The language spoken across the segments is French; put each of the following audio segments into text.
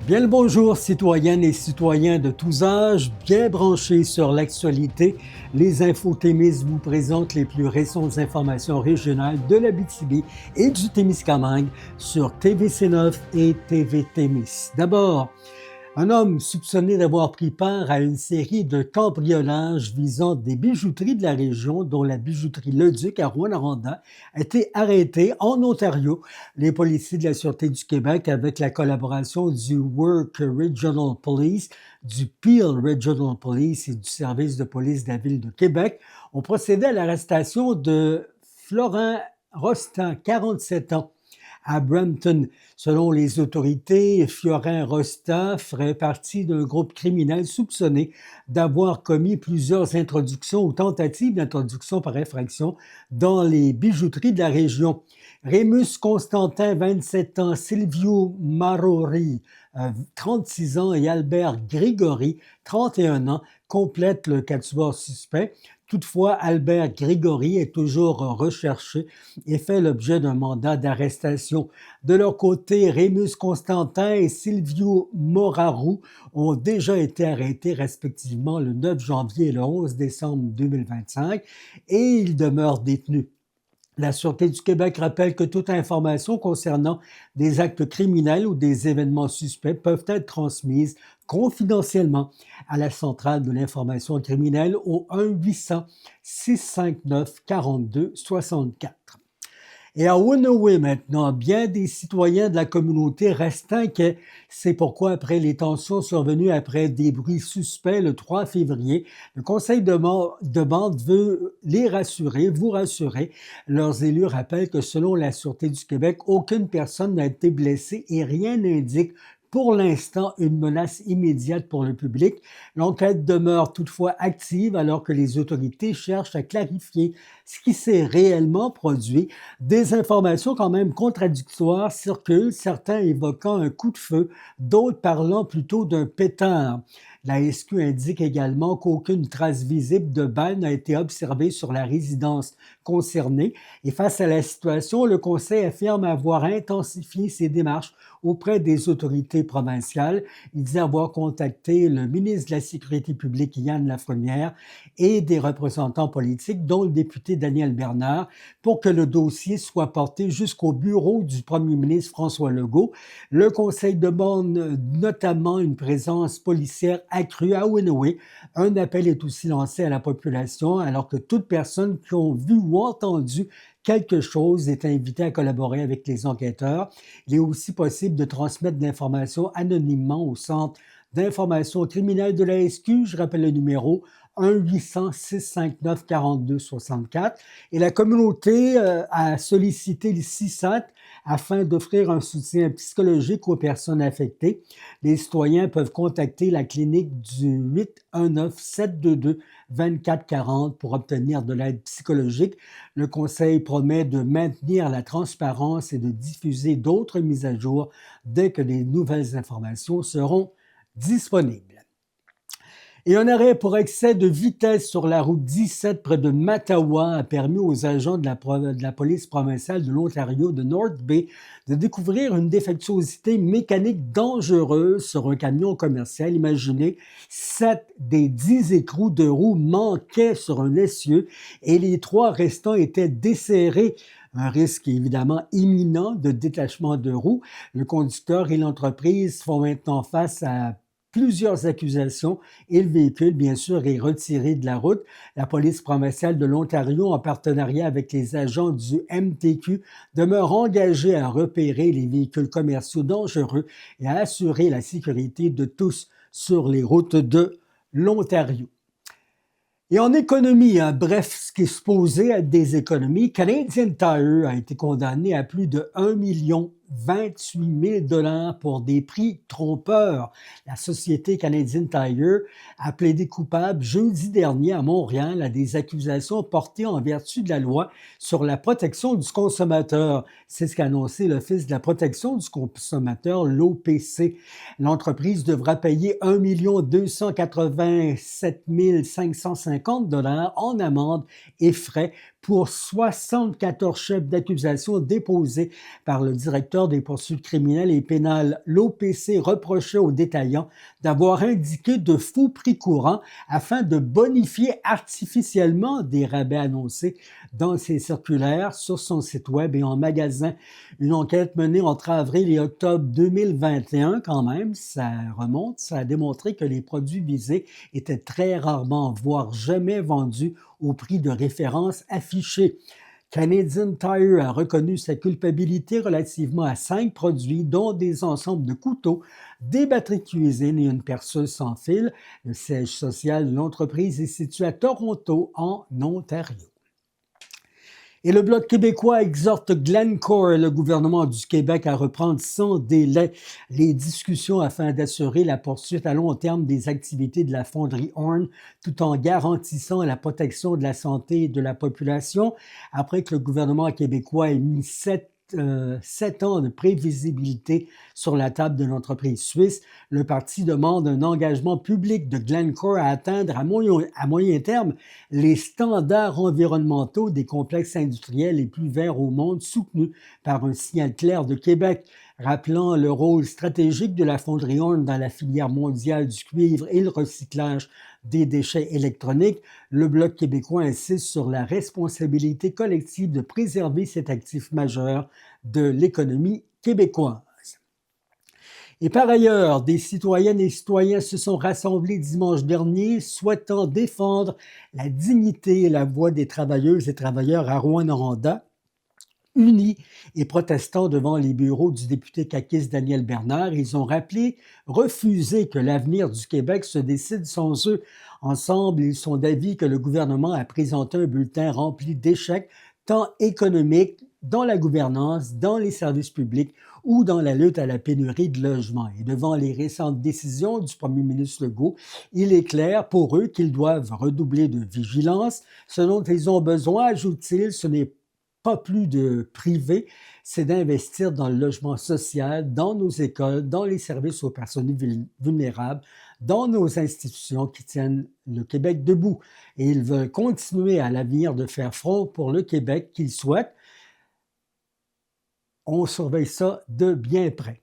Bien le bonjour, citoyennes et citoyens de tous âges, bien branchés sur l'actualité. Les Infos-Témis vous présentent les plus récentes informations régionales de l'Abitibi et du Témiscamingue sur TVC9 et TV Témis. D'abord, un homme soupçonné d'avoir pris part à une série de cambriolages visant des bijouteries de la région, dont la bijouterie Leduc à Rouyn-Noranda, a été arrêté en Ontario. Les policiers de la Sûreté du Québec, avec la collaboration du Work Regional Police, du Peel Regional Police et du service de police de la Ville de Québec, ont procédé à l'arrestation de Florent Rostand, 47 ans, à Brampton. Selon les autorités, Florent Rosta ferait partie d'un groupe criminel soupçonné d'avoir commis plusieurs introductions ou tentatives d'introduction par infraction dans les bijouteries de la région. Rémus Constantin, 27 ans, Silvio Marori, 36 ans, et Albert Grégory, 31 ans, complètent le quatuor suspect. Toutefois, Albert Grégory est toujours recherché et fait l'objet d'un mandat d'arrestation. De leur côté, Rémus Constantin et Silvio Moraru ont déjà été arrêtés respectivement le 9 janvier et le 11 décembre 2025 et ils demeurent détenus. La Sûreté du Québec rappelle que toute information concernant des actes criminels ou des événements suspects peuvent être transmises confidentiellement à la centrale de l'information criminelle au 1-800-659-4264. Et à Ounaway maintenant, bien des citoyens de la communauté restent inquiets. C'est pourquoi, après les tensions survenues après des bruits suspects le 3 février, le conseil de bande veut les rassurer, vous rassurer. Leurs élus rappellent que selon la Sûreté du Québec, aucune personne n'a été blessée et rien n'indique pour l'instant une menace immédiate pour le public. L'enquête demeure toutefois active alors que les autorités cherchent à clarifier ce qui s'est réellement produit. Des informations quand même contradictoires circulent, certains évoquant un coup de feu, d'autres parlant plutôt d'un pétard. La SQ indique également qu'aucune trace visible de balle n'a été observée sur la résidence concernée. Et face à la situation, le Conseil affirme avoir intensifié ses démarches auprès des autorités provinciales. Il dit avoir contacté le ministre de la Sécurité publique, Yann Lafrenière, et des représentants politiques, dont le député Daniel Bernard, pour que le dossier soit porté jusqu'au bureau du premier ministre François Legault. Le Conseil demande notamment une présence policière accrue à Ounaway. Un appel est aussi lancé à la population, alors que toute personne qui a vu ou entendu quelque chose est invitée à collaborer avec les enquêteurs. Il est aussi possible de transmettre de l'information anonymement au Centre d'information criminelle de la SQ. Je rappelle le numéro 1-800-659-4264. Et la communauté a sollicité le CISAT afin d'offrir un soutien psychologique aux personnes affectées. Les citoyens peuvent contacter la clinique du 819-722-2440 pour obtenir de l'aide psychologique. Le conseil promet de maintenir la transparence et de diffuser d'autres mises à jour dès que les nouvelles informations seront disponibles. Et un arrêt pour excès de vitesse sur la route 17 près de Mattawa a permis aux agents de la police provinciale de l'Ontario de North Bay de découvrir une défectuosité mécanique dangereuse sur un camion commercial. Imaginez, 7 des 10 écrous de roues manquaient sur un essieu et les 3 restants étaient desserrés. Un risque évidemment imminent de détachement de roues. Le conducteur et l'entreprise font maintenant face à plusieurs accusations et le véhicule, bien sûr, est retiré de la route. La police provinciale de l'Ontario, en partenariat avec les agents du MTQ, demeure engagée à repérer les véhicules commerciaux dangereux et à assurer la sécurité de tous sur les routes de l'Ontario. Et en économie, bref, ce qui est supposé être des économies, Canadian Tire a été condamné à plus de 1,28 million pour des prix trompeurs. La société Canadian Tire a plaidé coupable jeudi dernier à Montréal à des accusations portées en vertu de la loi sur la protection du consommateur. C'est ce qu'a annoncé l'Office de la protection du consommateur, l'OPC. L'entreprise devra payer 1 287 550 $ en amende et frais pour 74 chefs d'accusation déposés par le directeur des poursuites criminelles et pénales. L'OPC reprochait aux détaillants d'avoir indiqué de faux prix courants afin de bonifier artificiellement des rabais annoncés dans ses circulaires, sur son site web et en magasin. Une enquête menée entre avril et octobre 2021, quand même, ça remonte, ça a démontré que les produits visés étaient très rarement, voire jamais vendus au prix de référence affiché. Canadian Tire a reconnu sa culpabilité relativement à 5 produits, dont des ensembles de couteaux, des batteries de cuisine et une perceuse sans fil. Le siège social de l'entreprise est situé à Toronto, en Ontario. Et le Bloc québécois exhorte Glencore et le gouvernement du Québec à reprendre sans délai les discussions afin d'assurer la poursuite à long terme des activités de la fonderie Horn, tout en garantissant la protection de la santé de la population. Après que le gouvernement québécois ait mis 7 ans de prévisibilité sur la table de l'entreprise suisse, le parti demande un engagement public de Glencore à atteindre à moyen terme les standards environnementaux des complexes industriels les plus verts au monde, soutenus par un signal clair de Québec. Rappelant le rôle stratégique de la fonderie Horn dans la filière mondiale du cuivre et le recyclage des déchets électroniques, le Bloc québécois insiste sur la responsabilité collective de préserver cet actif majeur de l'économie québécoise. Et par ailleurs, des citoyennes et citoyens se sont rassemblés dimanche dernier souhaitant défendre la dignité et la voix des travailleuses et travailleurs à Rouyn-Noranda, unis et protestant devant les bureaux du député caquiste Daniel Bernard. Ils ont refusé que l'avenir du Québec se décide sans eux. Ensemble, ils sont d'avis que le gouvernement a présenté un bulletin rempli d'échecs, tant économiques, dans la gouvernance, dans les services publics ou dans la lutte à la pénurie de logements. Et devant les récentes décisions du premier ministre Legault, il est clair pour eux qu'ils doivent redoubler de vigilance. Ce dont ils ont besoin, ajoute-t-il, ce n'est pas plus de privé, c'est d'investir dans le logement social, dans nos écoles, dans les services aux personnes vulnérables, dans nos institutions qui tiennent le Québec debout. Et ils veulent continuer à l'avenir de faire front pour le Québec qu'ils souhaitent. On surveille ça de bien près.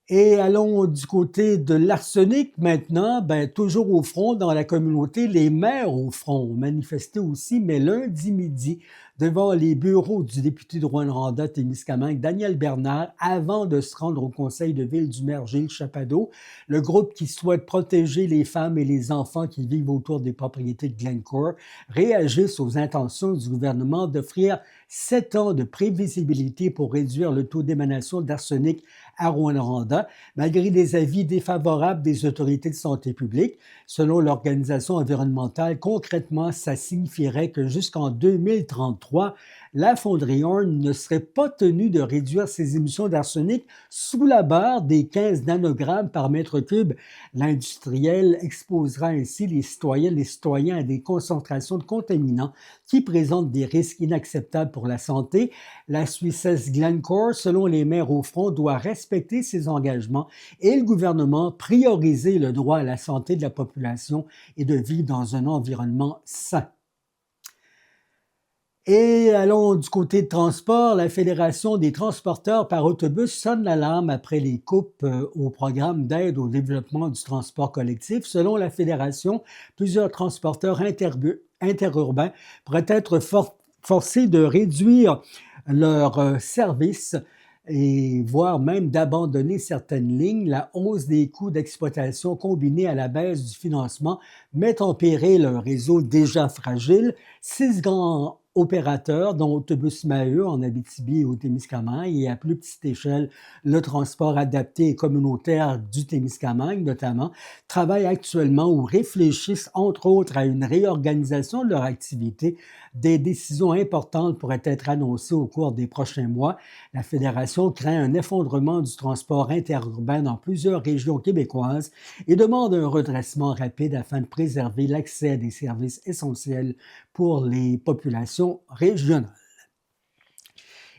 Et allons du côté de l'arsenic maintenant, toujours au front dans la communauté, les maires au front ont manifesté aussi, mais lundi midi, devant les bureaux du député de Rouyn-Noranda-Témiscamingue, Daniel Bernard, avant de se rendre au conseil de ville du maire Gilles Chapado. Le groupe qui souhaite protéger les femmes et les enfants qui vivent autour des propriétés de Glencore réagissent aux intentions du gouvernement d'offrir 7 ans de prévisibilité pour réduire le taux d'émanation d'arsenic à Rouyn-Noranda, malgré des avis défavorables des autorités de santé publique. Selon l'organisation environnementale, concrètement, ça signifierait que jusqu'en 2033, la fonderie Horn ne serait pas tenue de réduire ses émissions d'arsenic sous la barre des 15 nanogrammes par mètre cube. L'industriel exposera ainsi les citoyennes et les citoyens à des concentrations de contaminants qui présentent des risques inacceptables pour la santé. La Suissesse Glencore, selon les maires au front, doit respecter ses engagements et le gouvernement prioriser le droit à la santé de la population et de vivre dans un environnement sain. Et allons du côté de transport. La Fédération des transporteurs par autobus sonne l'alarme après les coupes au programme d'aide au développement du transport collectif. Selon la Fédération, plusieurs transporteurs interurbains pourraient être forcés de réduire leurs services et voire même d'abandonner certaines lignes. La hausse des coûts d'exploitation combinée à la baisse du financement met en péril un réseau déjà fragile. 6 grands opérateurs, dont Autobus Maheu en Abitibi et au Témiscamingue, et à plus petite échelle, le transport adapté et communautaire du Témiscamingue notamment, travaillent actuellement ou réfléchissent entre autres à une réorganisation de leur activité. Des décisions importantes pourraient être annoncées au cours des prochains mois. La Fédération craint un effondrement du transport interurbain dans plusieurs régions québécoises et demande un redressement rapide afin de préserver l'accès à des services essentiels pour les populations régionales.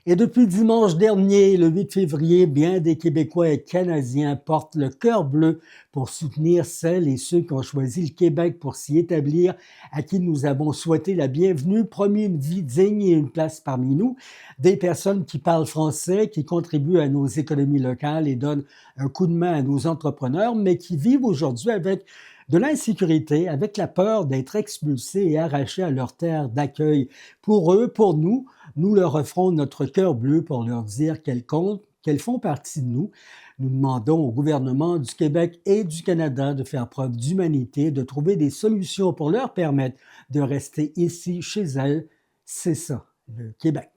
Et depuis dimanche dernier, le 8 février, bien des Québécois et Canadiens portent le cœur bleu pour soutenir celles et ceux qui ont choisi le Québec pour s'y établir, à qui nous avons souhaité la bienvenue, promis une vie digne et une place parmi nous. Des personnes qui parlent français, qui contribuent à nos économies locales et donnent un coup de main à nos entrepreneurs, mais qui vivent aujourd'hui avec de l'insécurité, avec la peur d'être expulsés et arrachés à leur terre d'accueil. Pour eux, pour nous leur offrons notre cœur bleu pour leur dire qu'elles comptent, qu'elles font partie de nous. Nous demandons au gouvernement du Québec et du Canada de faire preuve d'humanité, de trouver des solutions pour leur permettre de rester ici, chez elles. C'est ça, le Québec.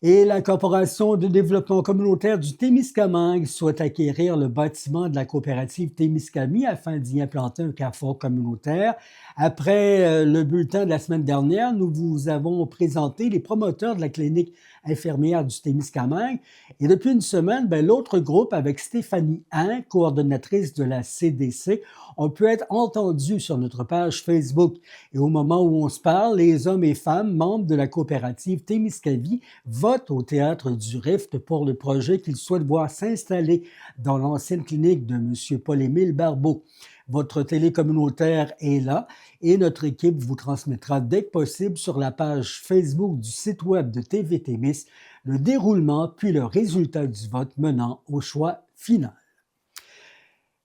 Et la Corporation de développement communautaire du Témiscamingue souhaite acquérir le bâtiment de la coopérative Témiscami afin d'y implanter un carrefour communautaire. Après le bulletin de la semaine dernière, nous vous avons présenté les promoteurs de la clinique infirmière du Témiscamingue. Et depuis une semaine, l'autre groupe avec Stéphanie Hein, coordonnatrice de la CDC, ont pu être entendus sur notre page Facebook. Et au moment où on se parle, les hommes et femmes membres de la coopérative Témiscami votent au Théâtre du Rift pour le projet qu'ils souhaitent voir s'installer dans l'ancienne clinique de M. Paul-Émile Barbeau. Votre télé communautaire est là et notre équipe vous transmettra dès que possible sur la page Facebook du site web de TV Témis le déroulement puis le résultat du vote menant au choix final.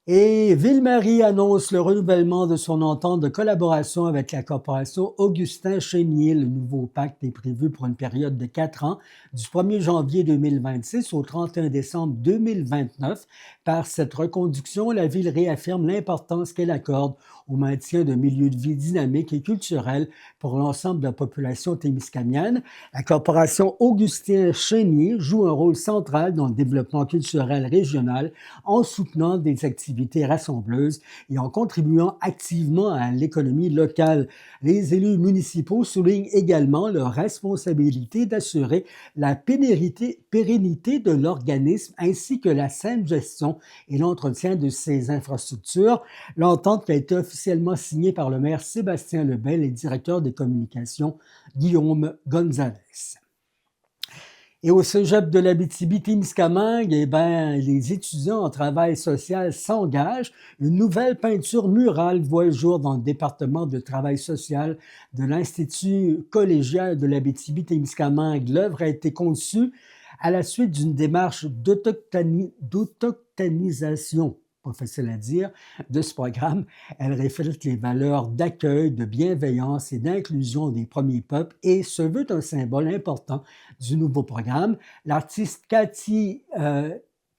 Et Ville-Marie annonce le renouvellement de son entente de collaboration avec la corporation Augustin Chénier. Le nouveau pacte est prévu pour une période de 4 ans, du 1er janvier 2026 au 31 décembre 2029. Par cette reconduction, la Ville réaffirme l'importance qu'elle accorde au maintien de milieux de vie dynamiques et culturels pour l'ensemble de la population témiscamienne. La corporation Augustin Chénier joue un rôle central dans le développement culturel régional en soutenant des activités rassembleuses et en contribuant activement à l'économie locale. Les élus municipaux soulignent également leur responsabilité d'assurer la pérennité de l'organisme ainsi que la saine gestion et l'entretien de ses infrastructures. L'entente qui a été officiellement signée par le maire Sébastien Lebel et le directeur des communications Guillaume Gonzalez. Et au cégep de l'Abitibi-Témiscamingue, les étudiants en travail social s'engagent. Une nouvelle peinture murale voit le jour dans le département de travail social de l'Institut collégial de l'Abitibi-Témiscamingue. L'œuvre a été conçue à la suite d'une démarche d'autochtonisation, pas facile à dire, de ce programme. Elle reflète les valeurs d'accueil, de bienveillance et d'inclusion des premiers peuples et se veut un symbole important du nouveau programme. L'artiste Cathy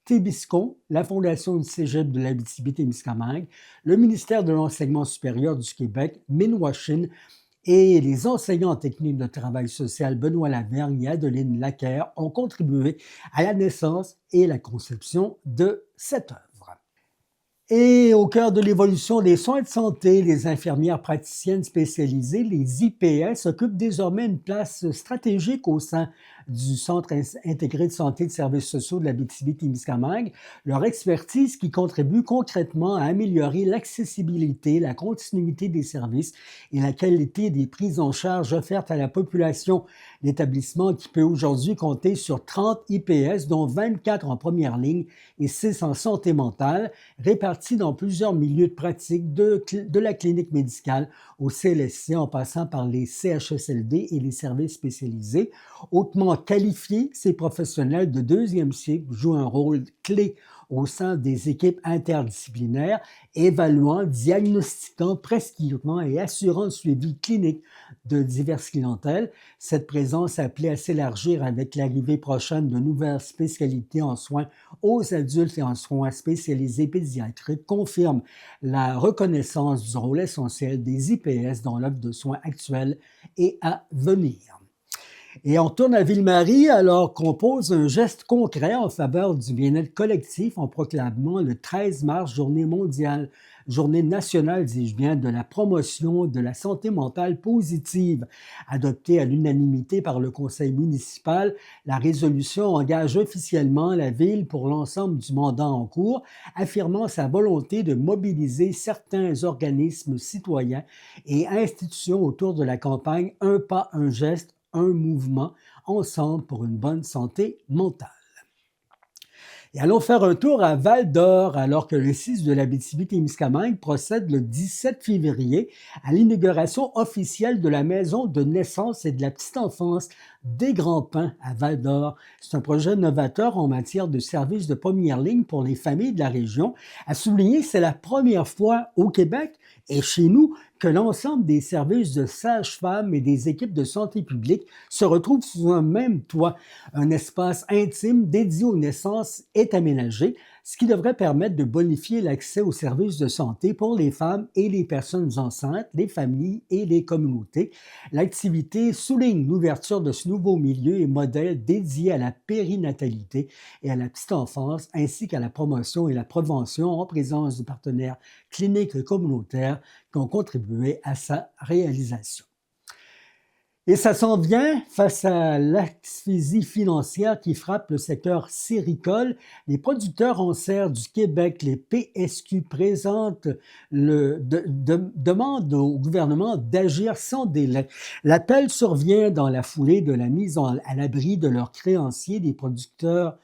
Tébiscon, la Fondation du Cégep de l'Abitibi-Témiscamingue, le ministère de l'Enseignement supérieur du Québec, Minwashin, et les enseignants en technique de travail social Benoît Lavergne et Adeline Laquer ont contribué à la naissance et la conception de cette œuvre. Et au cœur de l'évolution des soins de santé, les infirmières praticiennes spécialisées, les IPS, occupent désormais une place stratégique au sein du Centre intégré de santé et de services sociaux de l'Abitibi-Témiscamingue. Leur expertise qui contribue concrètement à améliorer l'accessibilité, la continuité des services et la qualité des prises en charge offertes à la population. L'établissement qui peut aujourd'hui compter sur 30 IPS, dont 24 en première ligne et 6 en santé mentale, répartis dans plusieurs milieux de pratique, de la clinique médicale au CLSC en passant par les CHSLD et les services spécialisés. Hautement qualifiés, ces professionnels de deuxième cycle jouent un rôle clé au sein des équipes interdisciplinaires, évaluant, diagnostiquant, prescrivant et assurant le suivi clinique de diverses clientèles. Cette présence appelée à s'élargir avec l'arrivée prochaine de nouvelles spécialités en soins aux adultes et en soins spécialisés pédiatriques confirme la reconnaissance du rôle essentiel des IPS dans l'offre de soins actuelle et à venir. Et on retourne à Ville-Marie alors qu'on pose un geste concret en faveur du bien-être collectif en proclamant le 13 mars journée nationale, dis-je bien, de la promotion de la santé mentale positive. Adoptée à l'unanimité par le conseil municipal, la résolution engage officiellement la Ville pour l'ensemble du mandat en cours, affirmant sa volonté de mobiliser certains organismes citoyens et institutions autour de la campagne « Un pas, un geste », un mouvement ensemble pour une bonne santé mentale. Et allons faire un tour à Val-d'Or, alors que le CIS de l'Abitibi-Témiscamingue procède le 17 février à l'inauguration officielle de la maison de naissance et de la petite enfance des Grands-Pins à Val-d'Or. C'est un projet novateur en matière de services de première ligne pour les familles de la région. À souligner, c'est la première fois au Québec et chez nous que l'ensemble des services de sages-femmes et des équipes de santé publique se retrouvent sous un même toit. Un espace intime dédié aux naissances est aménagé, ce qui devrait permettre de bonifier l'accès aux services de santé pour les femmes et les personnes enceintes, les familles et les communautés. L'activité souligne l'ouverture de ce nouveau milieu et modèle dédié à la périnatalité et à la petite enfance, ainsi qu'à la promotion et la prévention en présence de partenaires cliniques et communautaires qui ont contribué à sa réalisation. Et ça s'en vient face à l'asphyxie financière qui frappe le secteur séricole. Les producteurs en serre du Québec, les PSQ, demandent au gouvernement d'agir sans délai. L'appel survient dans la foulée de la mise à l'abri de leurs créanciers des producteurs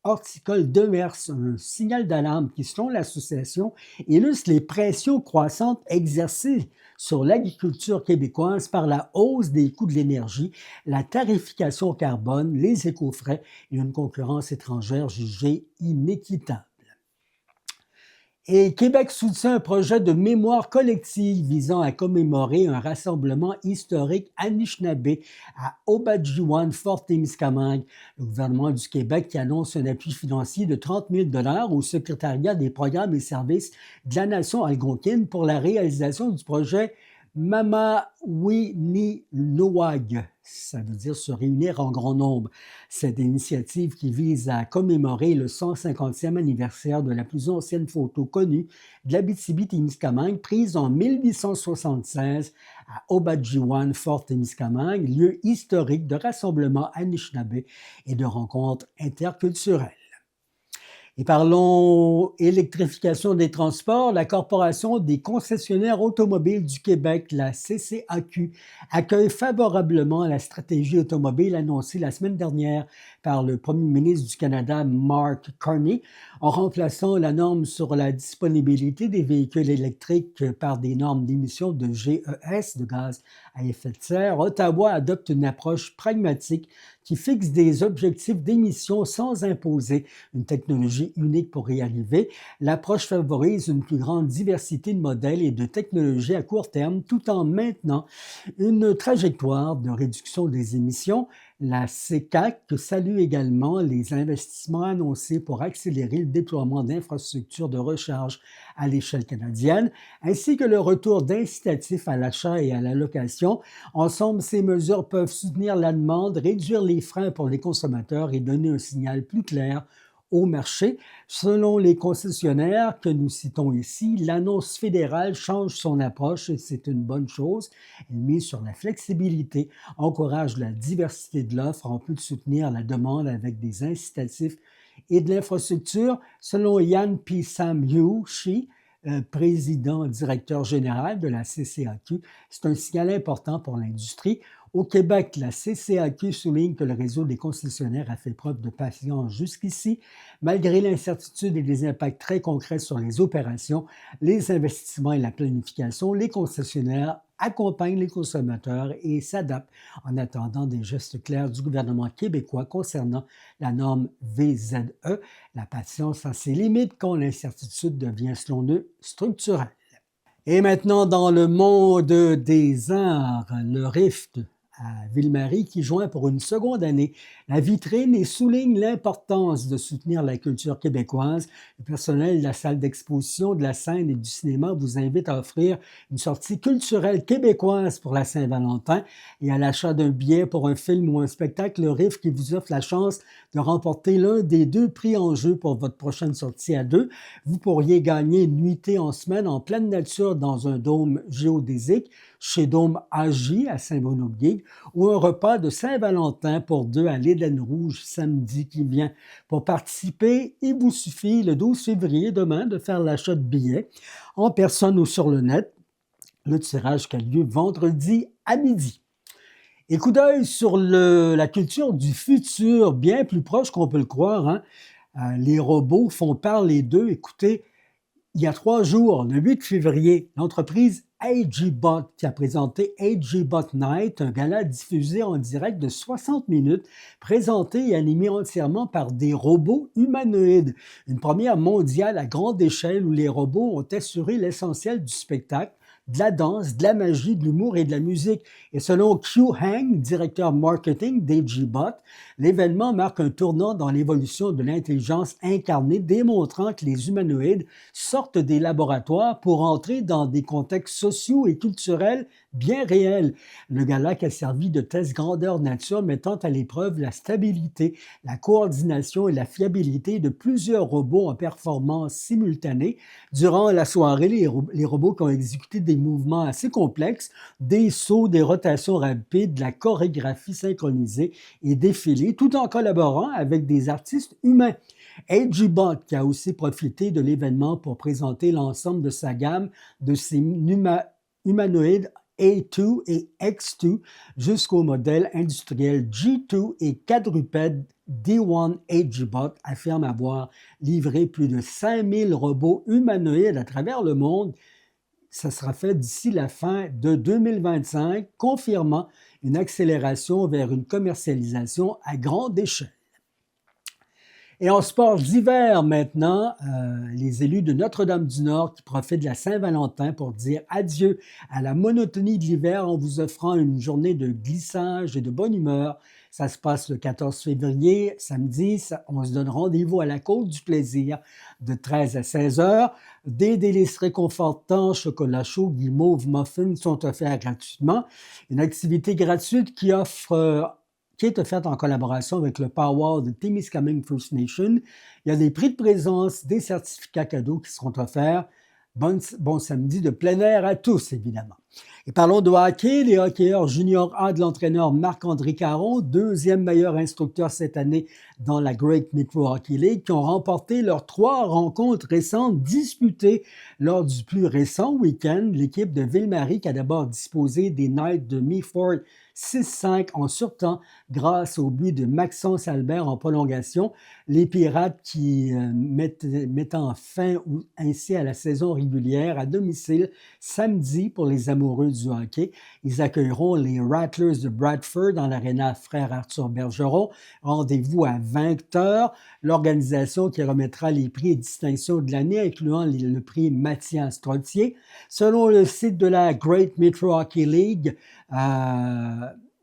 horticole de Mers, un signal d'alarme qui, selon l'association, illustre les pressions croissantes exercées sur l'agriculture québécoise par la hausse des coûts de l'énergie, la tarification au carbone, les écofrais et une concurrence étrangère jugée inéquitable. Et Québec soutient un projet de mémoire collective visant à commémorer un rassemblement historique Anishinaabe à Obadjiwan, Fort-Témiscamingue. Le gouvernement du Québec qui annonce un appui financier de 30 000 $ au secrétariat des programmes et services de la nation algonquine pour la réalisation du projet Mamawininuwag. Ça veut dire se réunir en grand nombre. Cette initiative qui vise à commémorer le 150e anniversaire de la plus ancienne photo connue de l'Abitibi-Témiscamingue, prise en 1876 à Obadjiwan, Fort-Témiscamingue, lieu historique de rassemblement Anishinaabe et de rencontres interculturelles. Et parlons électrification des transports. La Corporation des concessionnaires automobiles du Québec, la CCAQ, accueille favorablement la stratégie automobile annoncée la semaine dernière par le premier ministre du Canada, Mark Carney, en remplaçant la norme sur la disponibilité des véhicules électriques par des normes d'émissions de GES, de gaz à effet de serre. Ottawa adopte une approche pragmatique qui fixe des objectifs d'émissions sans imposer une technologie unique pour y arriver. L'approche favorise une plus grande diversité de modèles et de technologies à court terme tout en maintenant une trajectoire de réduction des émissions. La CCAQ salue également les investissements annoncés pour accélérer le déploiement d'infrastructures de recharge à l'échelle canadienne, ainsi que le retour d'incitatifs à l'achat et à la location. Ensemble, ces mesures peuvent soutenir la demande, réduire les freins pour les consommateurs et donner un signal plus clair au marché. Selon les concessionnaires que nous citons ici, l'annonce fédérale change son approche et c'est une bonne chose. Elle mise sur la flexibilité, encourage la diversité de l'offre en plus de soutenir la demande avec des incitatifs et de l'infrastructure. Selon Yan Pisam-Yu-Shi, président directeur général de la CCAQ, c'est un signal important pour l'industrie. Au Québec, la CCAQ souligne que le réseau des concessionnaires a fait preuve de patience jusqu'ici. Malgré l'incertitude et les impacts très concrets sur les opérations, les investissements et la planification, les concessionnaires accompagnent les consommateurs et s'adaptent en attendant des gestes clairs du gouvernement québécois concernant la norme VZE. La patience a ses limites quand l'incertitude devient, selon eux, structurelle. Et maintenant, dans le monde des arts, le Rift à Ville-Marie qui joint pour une seconde année la vitrine et souligne l'importance de soutenir la culture québécoise. Le personnel de la salle d'exposition, de la scène et du cinéma vous invite à offrir une sortie culturelle québécoise pour la Saint-Valentin et à l'achat d'un billet pour un film ou un spectacle, le RIF qui vous offre la chance de remporter l'un des 2 prix en jeu pour votre prochaine sortie à 2. Vous pourriez gagner une nuitée en semaine en pleine nature dans un dôme géodésique chez Dôme AJ à Saint-Bruno-de-Guigues ou un repas de Saint-Valentin pour 2 à l'Éden Rouge samedi qui vient. Pour participer, il vous suffit le 12 février, demain, de faire l'achat de billets en personne ou sur le net. Le tirage qui a lieu vendredi à midi. Et coup d'œil sur la culture du futur, bien plus proche qu'on peut le croire, hein. Les robots font parler d'eux. Écoutez, il y a 3 jours, le 8 février, l'entreprise AGBot qui a présenté AGBot Night, un gala diffusé en direct de 60 minutes, présenté et animé entièrement par des robots humanoïdes. Une première mondiale à grande échelle où les robots ont assuré l'essentiel du spectacle, de la danse, de la magie, de l'humour et de la musique. Et selon Q Hang, directeur marketing d'AGBot, l'événement marque un tournant dans l'évolution de l'intelligence incarnée, démontrant que les humanoïdes sortent des laboratoires pour entrer dans des contextes sociaux et culturels bien réels. Le gala qui a servi de test grandeur nature mettant à l'épreuve la stabilité, la coordination et la fiabilité de plusieurs robots en performance simultanée. Durant la soirée, les robots qui ont exécuté des mouvements assez complexes, des sauts, des rotations rapides, de la chorégraphie synchronisée et défilés, tout en collaborant avec des artistes humains. AGBot qui a aussi profité de l'événement pour présenter l'ensemble de sa gamme de ses humanoïdes A2 et X2 jusqu'au modèle industriel G2 et quadrupède D1. AGBot affirme avoir livré plus de 5000 robots humanoïdes à travers le monde. Ça sera fait d'ici la fin de 2025, confirmant une accélération vers une commercialisation à grande échelle. Et en sport d'hiver maintenant, les élus de Notre-Dame-du-Nord qui profitent de la Saint-Valentin pour dire adieu à la monotonie de l'hiver en vous offrant une journée de glissage et de bonne humeur. Ça se passe le 14 février, samedi. On se donne rendez-vous à la Côte du Plaisir de 13 à 16 heures. Des délices réconfortants, chocolat chaud, guimauve, muffins sont offerts gratuitement. Une activité gratuite qui est offerte en collaboration avec le Powwow de Témiscamingue First Nation. Il y a des prix de présence, des certificats cadeaux qui seront offerts. Bon samedi de plein air à tous, évidemment. Et parlons de hockey. Les hockeyeurs junior A de l'entraîneur Marc-André Caron, deuxième meilleur instructeur cette année dans la Great Metro Hockey League, qui ont remporté leurs 3 rencontres récentes disputées lors du plus récent week-end. L'équipe de Ville-Marie qui a d'abord disposé des Knights de Meaford 6-5 en surtemps grâce au but de Maxence Albert en prolongation. Les Pirates qui mettant fin ainsi à la saison régulière à domicile samedi pour les amoureux du hockey. Ils accueilleront les Rattlers de Bradford dans l'aréna Frère Arthur Bergeron. Rendez-vous à 20h. L'organisation qui remettra les prix et distinctions de l'année, incluant le prix Mathias Trottier. Selon le site de la Great Metro Hockey League,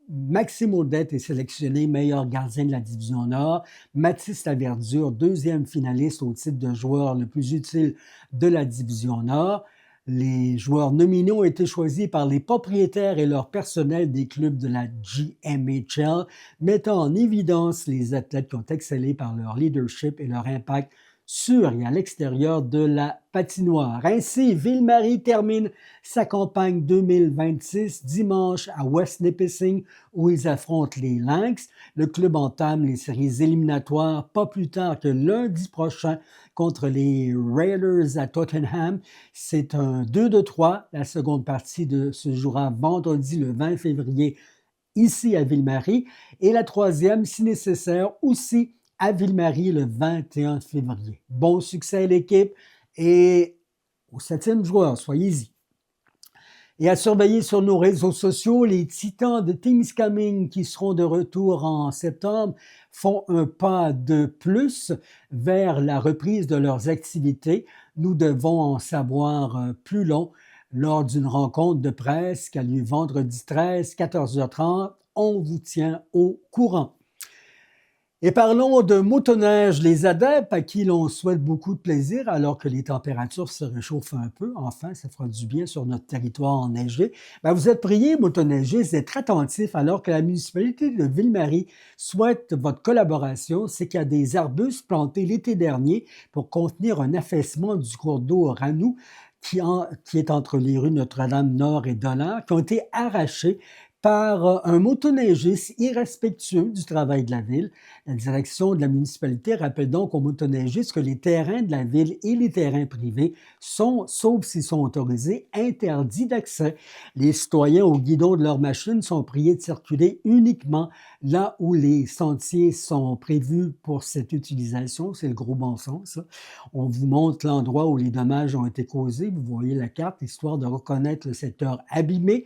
Maxime Audette est sélectionné meilleur gardien de la division Nord. Mathis Laverdure, deuxième finaliste au titre de joueur le plus utile de la division Nord. Les joueurs nominés ont été choisis par les propriétaires et leur personnel des clubs de la GMHL, mettant en évidence les athlètes qui ont excellé par leur leadership et leur impact sur et à l'extérieur de la patinoire. Ainsi, Ville-Marie termine sa campagne 2026 dimanche à West Nipissing où ils affrontent les Lynx. Le club entame les séries éliminatoires pas plus tard que lundi prochain contre les Raiders à Tottenham. C'est un 2-3. La seconde partie se jouera vendredi le 20 février ici à Ville-Marie et la troisième, si nécessaire, aussi à Ville-Marie le 21 février. Bon succès à l'équipe et au 7e joueur, soyez-y. Et à surveiller sur nos réseaux sociaux, les Titans de Témiscamingue qui seront de retour en septembre font un pas de plus vers la reprise de leurs activités. Nous devons en savoir plus long lors d'une rencontre de presse qui a lieu vendredi 13, 14h30. On vous tient au courant. Et parlons de motoneige, les adeptes à qui l'on souhaite beaucoup de plaisir alors que les températures se réchauffent un peu. Enfin, ça fera du bien sur notre territoire enneigé. Vous êtes priés, motoneigistes, d'être attentifs alors que la municipalité de Ville-Marie souhaite votre collaboration. C'est qu'il y a des arbustes plantés l'été dernier pour contenir un affaissement du cours d'eau Ranou qui est entre les rues Notre-Dame-Nord et Dollard, qui ont été arrachés par un motoneigiste irrespectueux du travail de la ville. La direction de la municipalité rappelle donc aux motoneigistes que les terrains de la ville et les terrains privés sont, sauf s'ils sont autorisés, interdits d'accès. Les citoyens au guidon de leur machine sont priés de circuler uniquement là où les sentiers sont prévus pour cette utilisation. C'est le gros bon sens, ça. On vous montre l'endroit où les dommages ont été causés. Vous voyez la carte, histoire de reconnaître le secteur abîmé.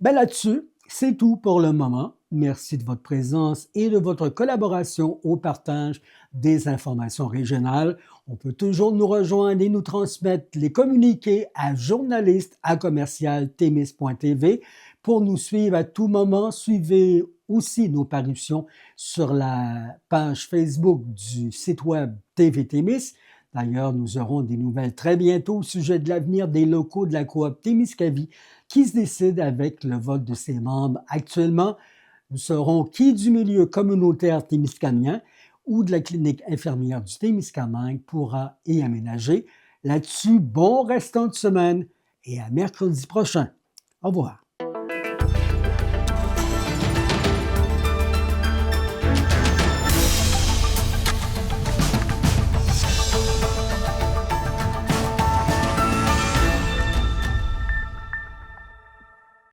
Ben là-dessus, c'est tout pour le moment. Merci de votre présence et de votre collaboration au partage des informations régionales. On peut toujours nous rejoindre et nous transmettre les communiqués à journaliste@commercialtemis.tv. Pour nous suivre à tout moment, suivez aussi nos parutions sur la page Facebook du site web TV Témis. D'ailleurs, nous aurons des nouvelles très bientôt au sujet de l'avenir des locaux de la coop Témiscavie qui se décide avec le vote de ses membres actuellement. Nous saurons qui du milieu communautaire témiscamien ou de la clinique infirmière du Témiscamingue pourra y aménager. Là-dessus, bon restant de semaine et à mercredi prochain. Au revoir.